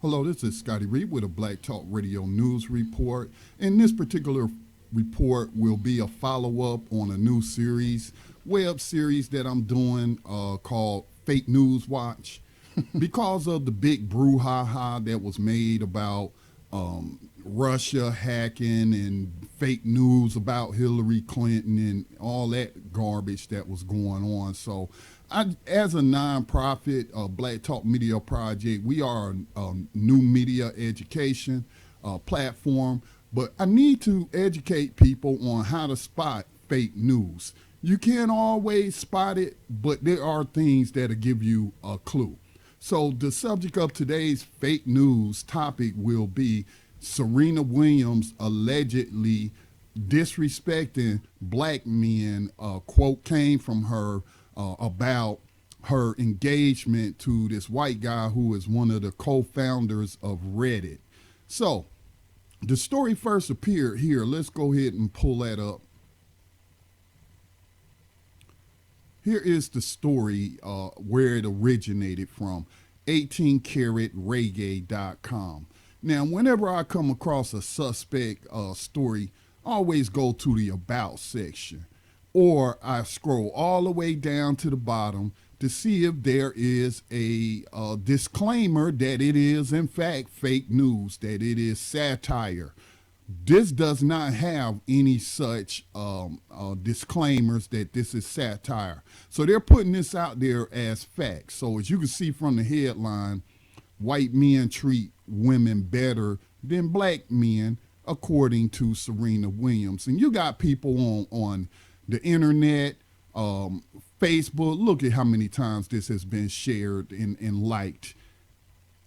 Hello, this is Scotty Reed with a Black Talk Radio News Report. And this particular report will be a follow up on a new web series that I'm doing called Fake News Watch. Because of the big brouhaha that was made about Russia hacking and fake news about Hillary Clinton and all that garbage that was going on. So as a nonprofit Black Talk Media Project, we are a new media education platform, but I need to educate people on how to spot fake news. You can't always spot it, but there are things that'll give you a clue. So the subject of today's fake news topic will be Serena Williams allegedly disrespecting black men. A quote came from her about her engagement to this white guy who is one of the co-founders of Reddit. So the story first appeared here. Let's go ahead and pull that up. Here is the story where it originated from, 18caratreggae.com. Now, whenever I come across a suspect story, I always go to the About section, or I scroll all the way down to the bottom to see if there is a disclaimer that it is, in fact, fake news, that it is satire. This does not have any such disclaimers that this is satire. So they're putting this out there as fact. So as you can see from the headline, white men treat women better than black men, according to Serena Williams. And you got people on the internet, Facebook. Look at how many times this has been shared and liked.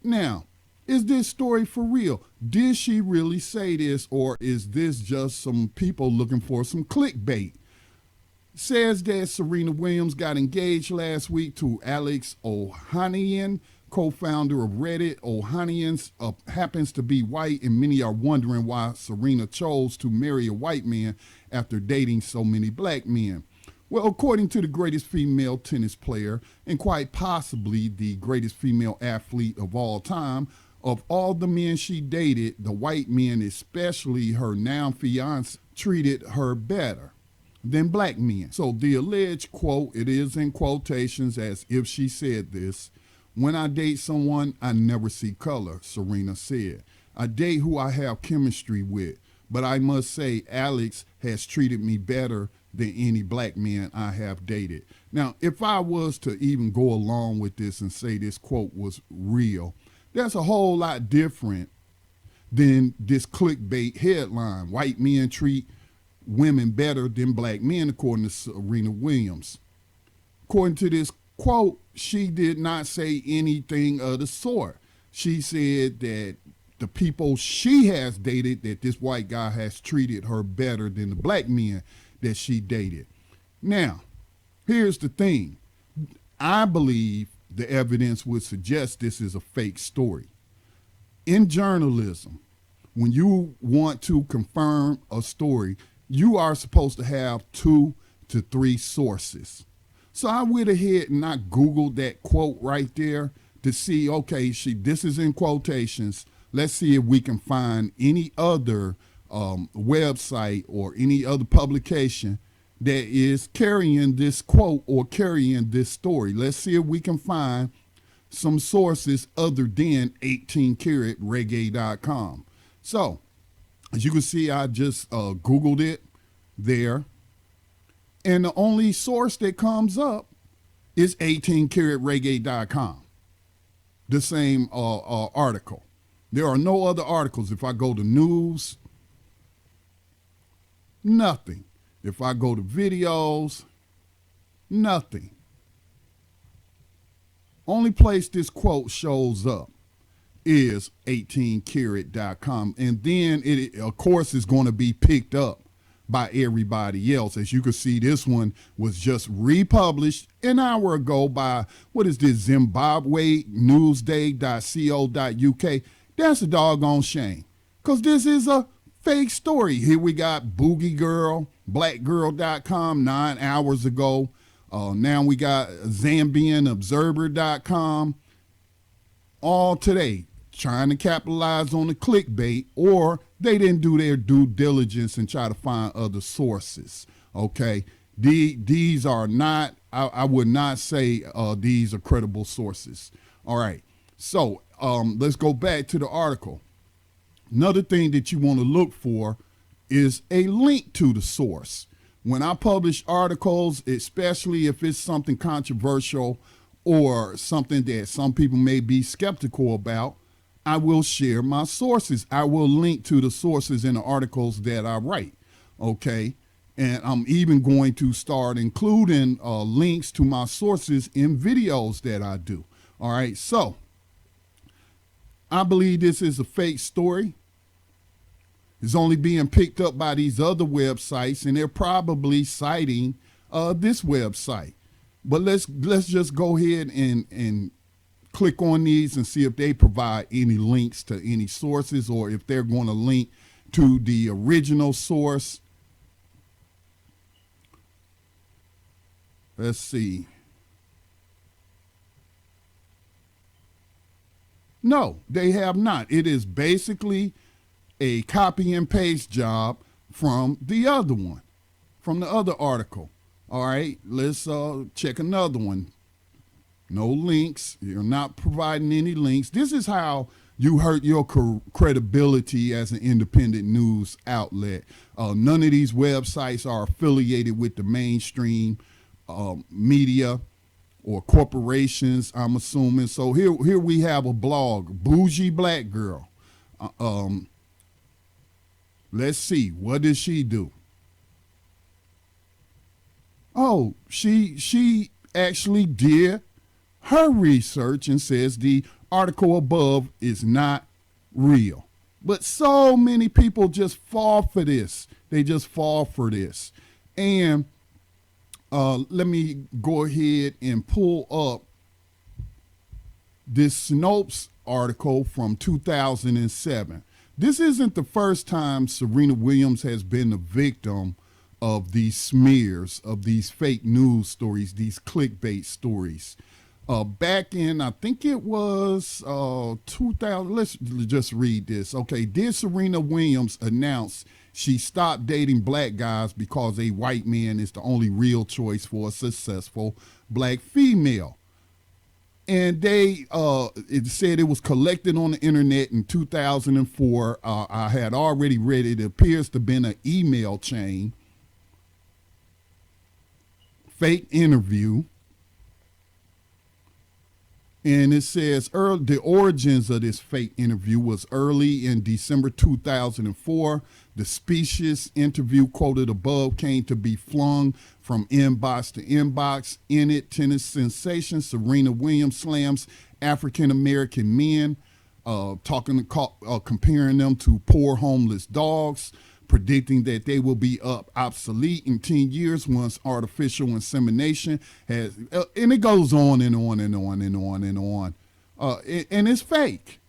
Now, is this story for real? Did she really say this, or is this just some people looking for some clickbait? Says that Serena Williams got engaged last week to Alex Ohanian, co-founder of Reddit. Ohanian happens to be white, and many are wondering why Serena chose to marry a white man after dating so many black men. Well, according to the greatest female tennis player, and quite possibly the greatest female athlete of all time, of all the men she dated, the white men, especially her now fiance, treated her better than black men. So the alleged quote, it is in quotations as if she said this, "When I date someone, I never see color," Serena said. "I date who I have chemistry with, but I must say Alex has treated me better than any black man I have dated." Now, if I was to even go along with this and say this quote was real, that's a whole lot different than this clickbait headline. White men treat women better than black men, according to Serena Williams. According to this quote, she did not say anything of the sort. She said that the people she has dated, that this white guy has treated her better than the black men that she dated. Now, here's the thing. I believe the evidence would suggest this is a fake story. In journalism, when you want to confirm a story, you are supposed to have 2 to 3 sources. So I went ahead and I Googled that quote right there to see, okay, this is in quotations. Let's see if we can find any other website or any other publication that is carrying this quote or carrying this story. Let's see if we can find some sources other than 18caratreggae.com. So, as you can see, I just Googled it there. And the only source that comes up is 18caratreggae.com, the same article. There are no other articles. If I go to news, nothing. If I go to videos, nothing. Only place this quote shows up is 18carat.com. And then it, of course, is going to be picked up by everybody else. As you can see, this one was just republished an hour ago by, what is this, Zimbabwe Newsday.co.uk. That's a doggone shame, because this is a fake story. Here we got Boogie Girl, blackgirl.com 9 hours ago. Now we got ZambianObserver.com. All today, trying to capitalize on the clickbait, or they didn't do their due diligence and try to find other sources. Okay, these are not. I would not say these are credible sources. All right, so let's go back to the article. Another thing that you want to look for is a link to the source. When I publish articles, especially if it's something controversial or something that some people may be skeptical about, I will share my sources. I will link to the sources in the articles that I write. Okay. And I'm even going to start including links to my sources in videos that I do. All right. So I believe this is a fake story. It's only being picked up by these other websites, and they're probably citing this website. But let's just go ahead and click on these and see if they provide any links to any sources, or if they're going to link to the original source. Let's see. No, they have not. It is basically a copy and paste job from the other one, from the other article. All right, let's check another one. No links. You're not providing any links. This is how you hurt your credibility as an independent news outlet. None of these websites are affiliated with the mainstream media or corporations, I'm assuming. So here we have a blog, Bougie Black Girl. Let's see, what does she do? Oh, she actually did her research and says the article above is not real. But so many people just fall for this. They just fall for this. And let me go ahead and pull up this Snopes article from 2007. This isn't the first time Serena Williams has been the victim of these smears, of these fake news stories, these clickbait stories. Back in, I think it was 2000, let's just read this. Okay, did Serena Williams announce she stopped dating black guys because a white man is the only real choice for a successful black female? And they it said it was collected on the internet in 2004. I had already read it. It appears to have been an email chain, fake interview. And it says the origins of this fake interview was early in December 2004. The specious interview quoted above came to be flung from inbox to inbox. In it, tennis sensation Serena Williams slams African-American men, comparing them to poor homeless dogs, predicting that they will be obsolete in 10 years once artificial insemination has, and it goes on and on and on and on and on. And it's fake.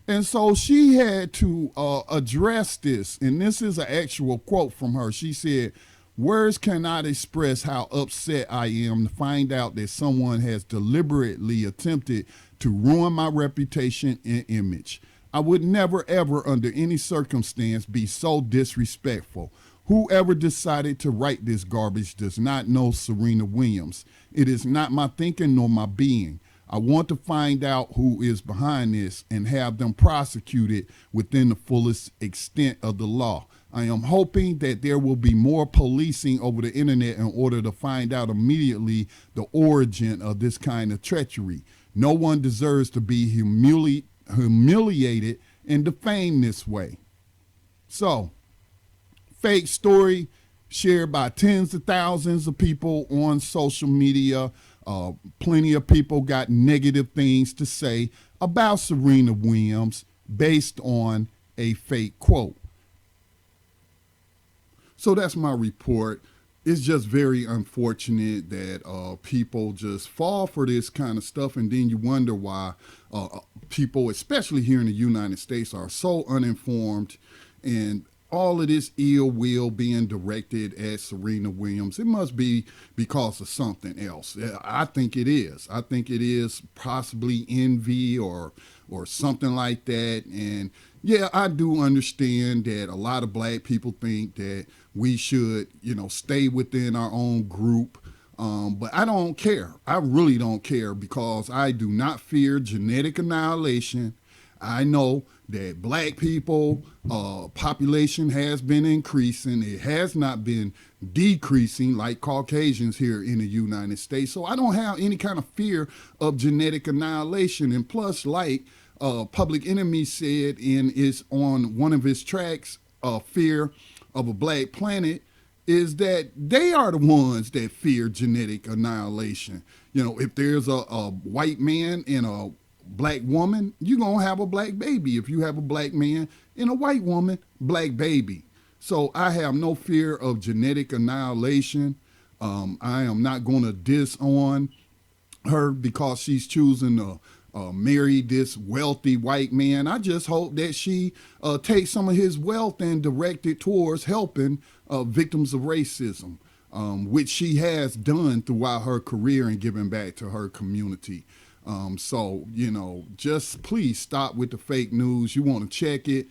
And so she had to address this. And this is an actual quote from her. She said, "Words cannot express how upset I am to find out that someone has deliberately attempted to ruin my reputation and image. I would never, ever, under any circumstance, be so disrespectful. Whoever decided to write this garbage does not know Serena Williams. It is not my thinking nor my being. I want to find out who is behind this and have them prosecuted within the fullest extent of the law. I am hoping that there will be more policing over the internet in order to find out immediately the origin of this kind of treachery. No one deserves to be humiliated and defamed this way." So, fake story shared by tens of thousands of people on social media. Plenty of people got negative things to say about Serena Williams based on a fake quote. So that's my report. It's just very unfortunate that people just fall for this kind of stuff, and then you wonder why people, especially here in the United States, are so uninformed, and all of this ill will being directed at Serena Williams. It must be because of something else. I think it is. I think it is possibly envy or or something like that. And yeah, I do understand that a lot of black people think that we should, stay within our own group. But I don't care. I really don't care because I do not fear genetic annihilation. I know that black people population has been increasing. It has not been decreasing like Caucasians here in the United States. So I don't have any kind of fear of genetic annihilation. And plus, like Public Enemy said on one of his tracks, Fear of a Black Planet, is that they are the ones that fear genetic annihilation. If there's a white man and a black woman, you're going to have a black baby. If you have a black man and a white woman, black baby. So I have no fear of genetic annihilation. I am not going to diss on her because she's choosing to marry this wealthy white man. I just hope that she takes some of his wealth and direct it towards helping victims of racism, which she has done throughout her career and giving back to her community. So, just please stop with the fake news. You want to check it,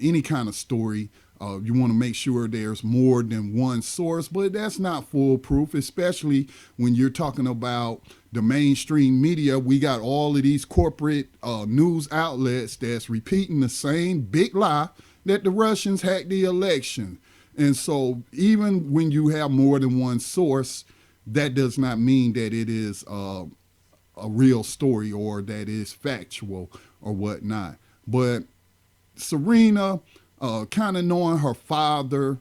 any kind of story. You want to make sure there's more than one source, but that's not foolproof, especially when you're talking about the mainstream media. We got all of these corporate news outlets that's repeating the same big lie that the Russians hacked the election. And so even when you have more than one source, that does not mean that it is a real story or that it's factual or whatnot. But Serena, kind of knowing her father,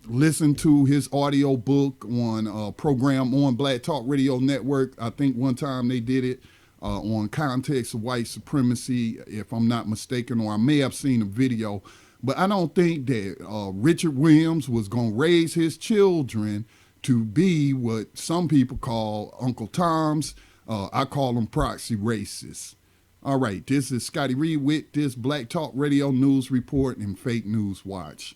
listened to his audio book on a program on Black Talk Radio Network. I think one time they did it on Context of White Supremacy, if I'm not mistaken, or I may have seen a video. But I don't think that Richard Williams was going to raise his children to be what some people call Uncle Toms. I call them proxy racists. All right, this is Scotty Reed with this Black Talk Radio News Report and Fake News Watch.